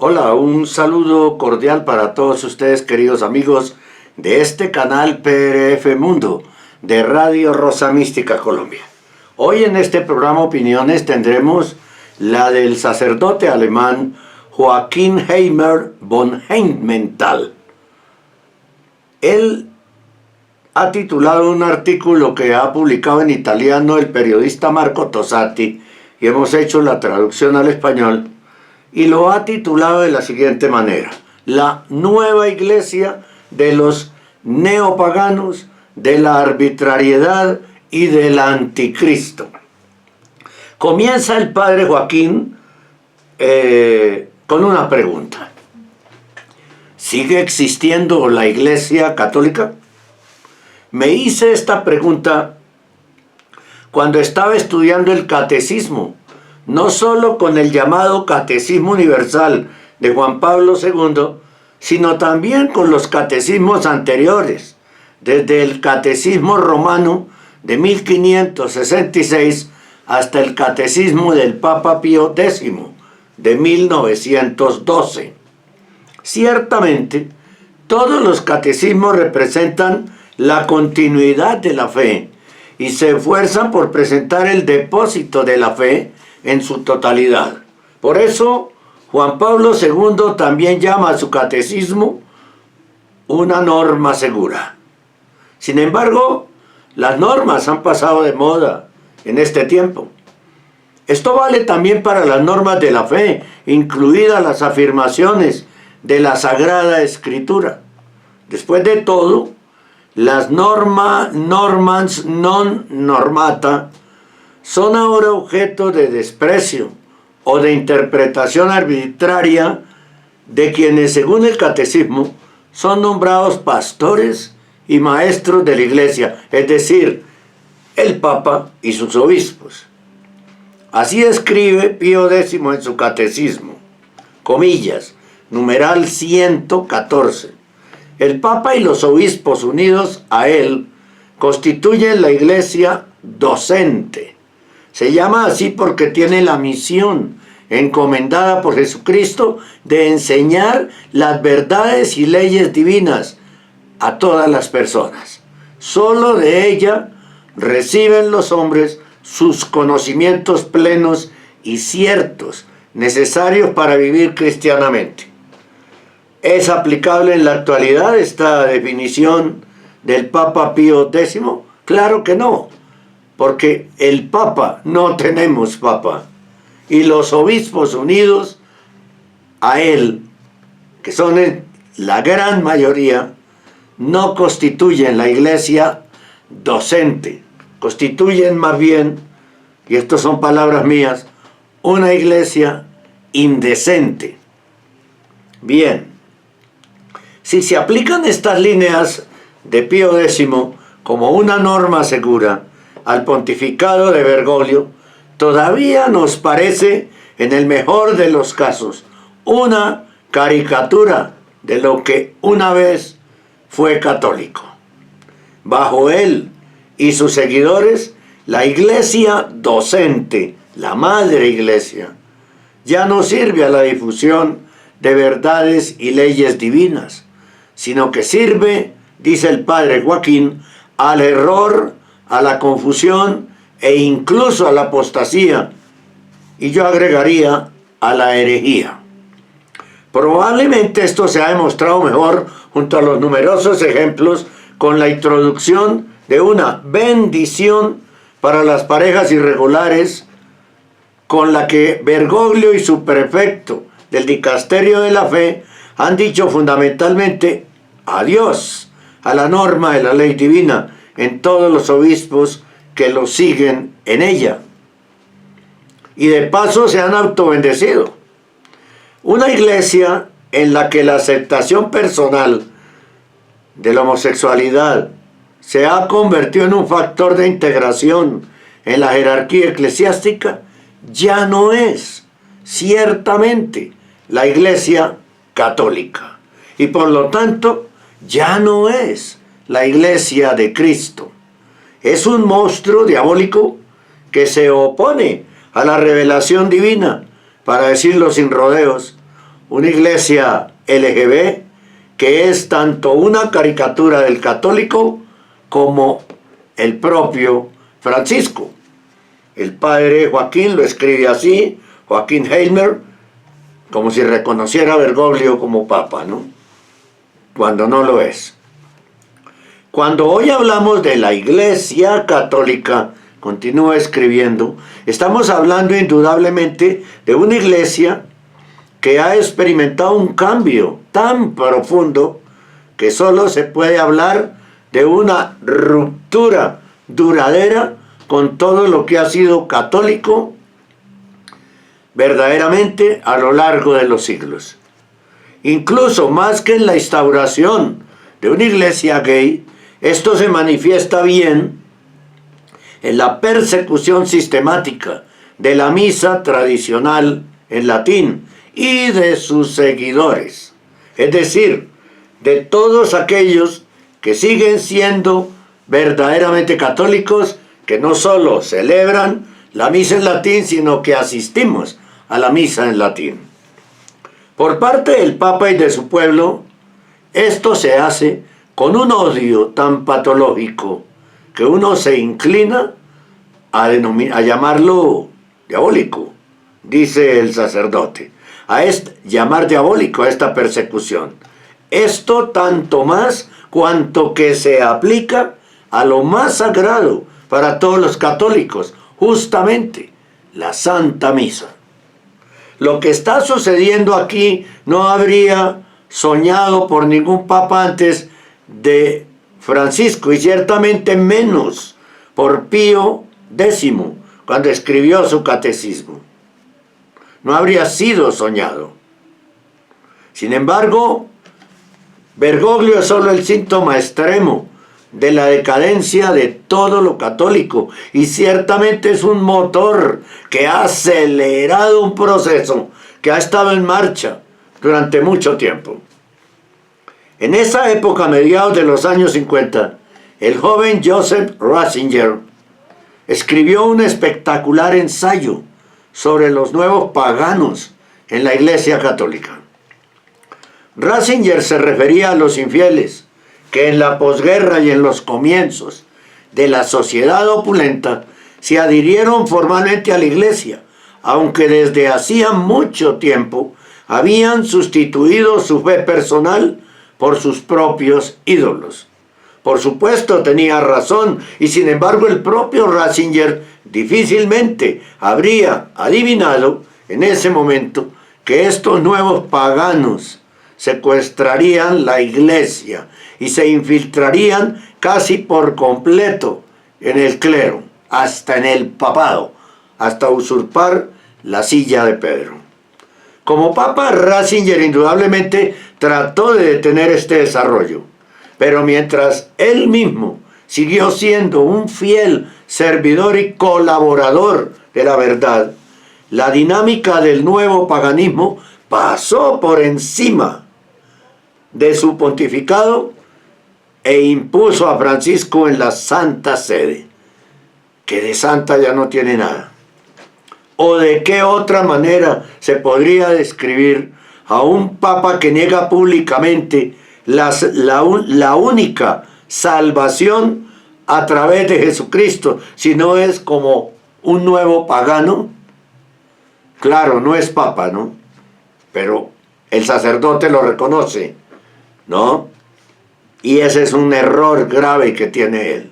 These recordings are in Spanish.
Hola, un saludo cordial para todos ustedes, queridos amigos de este canal PRF Mundo de Radio Rosa Mística Colombia. Hoy en este programa Opiniones tendremos la del sacerdote alemán Joachim Heimer von Heinenthal. Él ha titulado un artículo que ha publicado en italiano el periodista Marco Tosatti y hemos hecho la traducción al español, y lo ha titulado de la siguiente manera: la nueva iglesia de los neopaganos, de la arbitrariedad y del anticristo. Comienza el padre Joaquín con una pregunta: ¿sigue existiendo la iglesia católica? Me hice esta pregunta cuando estaba estudiando el catecismo, no solo con el llamado Catecismo Universal de Juan Pablo II, sino también con los catecismos anteriores, desde el Catecismo Romano de 1566 hasta el Catecismo del Papa Pío X de 1912. Ciertamente, todos los catecismos representan la continuidad de la fe y se esfuerzan por presentar el depósito de la fe en su totalidad. Por eso, Juan Pablo II también llama a su catecismo una norma segura. Sin embargo, las normas han pasado de moda en este tiempo. Esto vale también para las normas de la fe, incluidas las afirmaciones de la Sagrada Escritura. Después de todo, las normans non normata son ahora objeto de desprecio o de interpretación arbitraria de quienes, según el catecismo, son nombrados pastores y maestros de la iglesia, es decir, el Papa y sus obispos. Así escribe Pío X en su catecismo, comillas, numeral 114. El Papa y los obispos unidos a él constituyen la iglesia docente. Se llama así porque tiene la misión encomendada por Jesucristo de enseñar las verdades y leyes divinas a todas las personas. Solo de ella reciben los hombres sus conocimientos plenos y ciertos, necesarios para vivir cristianamente. ¿Es aplicable en la actualidad esta definición del Papa Pío X? Claro que no, porque el Papa, no tenemos Papa, y los obispos unidos a él, que son la gran mayoría, no constituyen la iglesia docente, constituyen más bien, y estas son palabras mías, una iglesia indecente. Bien, si se aplican estas líneas de Pío X como una norma segura al pontificado de Bergoglio, todavía nos parece, en el mejor de los casos, una caricatura de lo que una vez fue católico. Bajo él y sus seguidores, la iglesia docente, la madre iglesia, ya no sirve a la difusión de verdades y leyes divinas, sino que sirve, dice el padre Joaquín, al error, a la confusión e incluso a la apostasía, y yo agregaría a la herejía. Probablemente esto se ha demostrado mejor junto a los numerosos ejemplos con la introducción de una bendición para las parejas irregulares, con la que Bergoglio y su prefecto del dicasterio de la fe han dicho fundamentalmente adiós a la norma de la ley divina en todos los obispos que lo siguen en ella. Y de paso se han autobendecido. Una iglesia en la que la aceptación personal de la homosexualidad se ha convertido en un factor de integración en la jerarquía eclesiástica ya no es, ciertamente, la iglesia católica. Y por lo tanto, ya no es la iglesia de Cristo. Es un monstruo diabólico que se opone a la revelación divina, para decirlo sin rodeos, una iglesia LGB que es tanto una caricatura del católico como el propio Francisco. El padre Joaquín lo escribe así, Joaquín Heimer, como si reconociera a Bergoglio como papa, ¿no? Cuando no lo es. Cuando hoy hablamos de la Iglesia Católica, continúa escribiendo, estamos hablando indudablemente de una iglesia que ha experimentado un cambio tan profundo que solo se puede hablar de una ruptura duradera con todo lo que ha sido católico verdaderamente a lo largo de los siglos. Incluso más que en la instauración de una iglesia gay, esto se manifiesta bien en la persecución sistemática de la misa tradicional en latín y de sus seguidores, es decir, de todos aquellos que siguen siendo verdaderamente católicos, que no solo celebran la misa en latín, sino que asistimos a la misa en latín. Por parte del Papa y de su pueblo, esto se hace con un odio tan patológico que uno se inclina a llamarlo diabólico, dice el sacerdote, llamar diabólico a esta persecución. Esto tanto más cuanto que se aplica a lo más sagrado para todos los católicos, justamente la Santa Misa. Lo que está sucediendo aquí no habría soñado por ningún papa antes de Francisco, y ciertamente menos por Pío X, cuando escribió su catecismo. No habría sido soñado. Sin embargo, Bergoglio es solo el síntoma extremo de la decadencia de todo lo católico, y ciertamente es un motor que ha acelerado un proceso que ha estado en marcha durante mucho tiempo. En esa época, a mediados de los años 50, el joven Joseph Ratzinger escribió un espectacular ensayo sobre los nuevos paganos en la Iglesia Católica. Ratzinger se refería a los infieles que en la posguerra y en los comienzos de la sociedad opulenta se adhirieron formalmente a la Iglesia, aunque desde hacía mucho tiempo habían sustituido su fe personal por sus propios ídolos. Por supuesto tenía razón, y sin embargo el propio Ratzinger difícilmente habría adivinado en ese momento que estos nuevos paganos secuestrarían la Iglesia y se infiltrarían casi por completo en el clero, hasta en el papado, hasta usurpar la silla de Pedro. Como papa, Ratzinger indudablemente trató de detener este desarrollo, pero mientras él mismo siguió siendo un fiel servidor y colaborador de la verdad, la dinámica del nuevo paganismo pasó por encima de su pontificado e impuso a Francisco en la Santa Sede, que de santa ya no tiene nada. ¿O de qué otra manera se podría describir a un papa que niega públicamente la única salvación a través de Jesucristo, si no es como un nuevo pagano? Claro, no es papa, ¿no? Pero el sacerdote lo reconoce, ¿no? Y ese es un error grave que tiene él.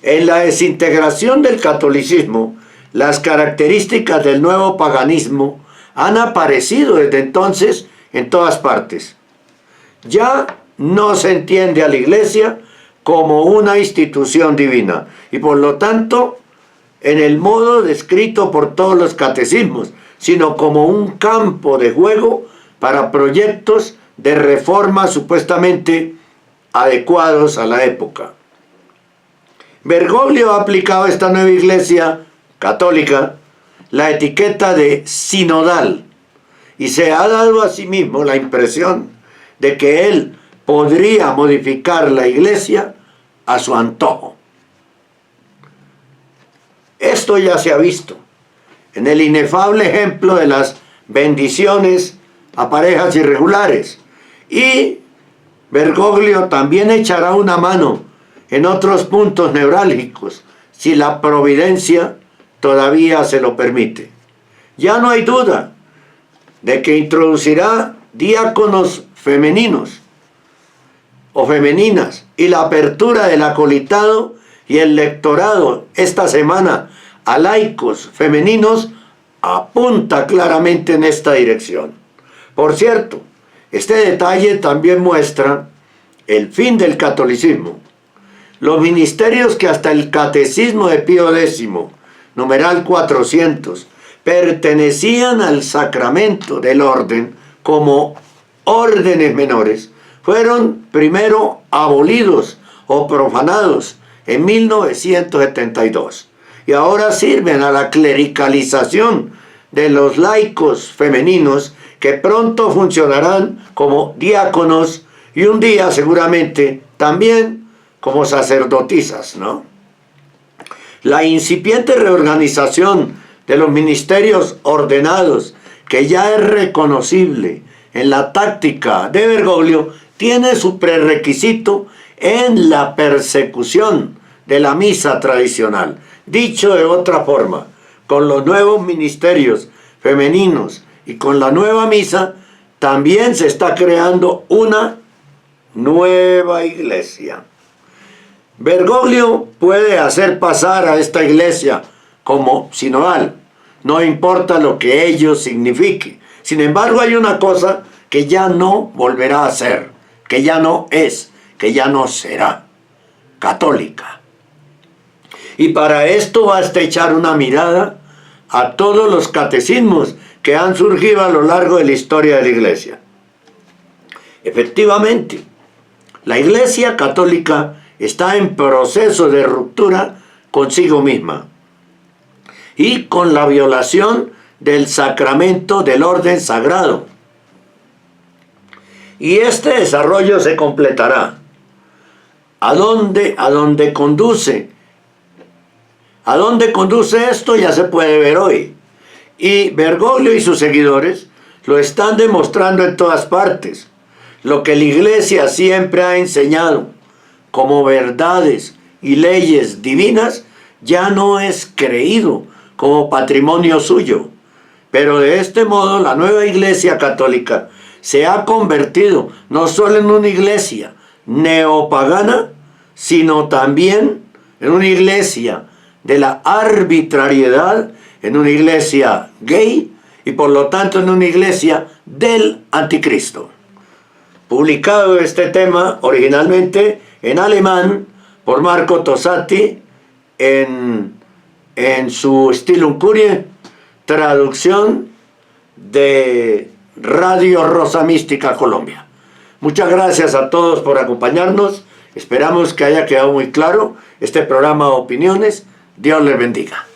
En la desintegración del catolicismo, las características del nuevo paganismo han aparecido desde entonces en todas partes. Ya no se entiende a la Iglesia como una institución divina, y por lo tanto en el modo descrito por todos los catecismos, sino como un campo de juego para proyectos de reforma supuestamente adecuados a la época. Bergoglio ha aplicado a esta nueva Iglesia católica la etiqueta de sinodal, y se ha dado a sí mismo la impresión de que él podría modificar la Iglesia a su antojo. Esto ya se ha visto en el inefable ejemplo de las bendiciones a parejas irregulares. Y Bergoglio también echará una mano en otros puntos neurálgicos, si la providencia todavía se lo permite. Ya no hay duda de que introducirá diáconos femeninos o femeninas, y la apertura del acolitado y el lectorado esta semana a laicos femeninos apunta claramente en esta dirección. Por cierto, este detalle también muestra el fin del catolicismo. Los ministerios que hasta el Catecismo de Pío X, numeral 400, pertenecían al sacramento del orden como órdenes menores, fueron primero abolidos o profanados en 1972 y ahora sirven a la clericalización de los laicos femeninos, que pronto funcionarán como diáconos y un día seguramente también como sacerdotisas, ¿no? La incipiente reorganización de los ministerios ordenados, que ya es reconocible en la táctica de Bergoglio, tiene su prerequisito en la persecución de la misa tradicional. Dicho de otra forma, con los nuevos ministerios femeninos y con la nueva misa, también se está creando una nueva iglesia. Bergoglio puede hacer pasar a esta iglesia como sinodal, no importa lo que ello signifique. Sin embargo, hay una cosa que ya no volverá a ser, que ya no es, que ya no será: católica. Y para esto basta echar una mirada a todos los catecismos que han surgido a lo largo de la historia de la Iglesia. Efectivamente, la Iglesia católica está en proceso de ruptura consigo misma y con la violación del sacramento del orden sagrado. Y este desarrollo se completará. ¿A dónde conduce? ¿A dónde conduce esto? Ya se puede ver hoy. Y Bergoglio y sus seguidores lo están demostrando en todas partes. Lo que la Iglesia siempre ha enseñado como verdades y leyes divinas ya no es creído como patrimonio suyo. Pero de este modo la nueva Iglesia católica se ha convertido no solo en una iglesia neopagana, sino también en una iglesia de la arbitrariedad, en una iglesia gay y por lo tanto en una iglesia del anticristo. Publicado este tema originalmente en alemán por Marco Tosatti en su Stilum Curiae, traducción de Radio Rosa Mística Colombia. Muchas gracias a todos por acompañarnos. Esperamos que haya quedado muy claro este programa de opiniones. Dios les bendiga.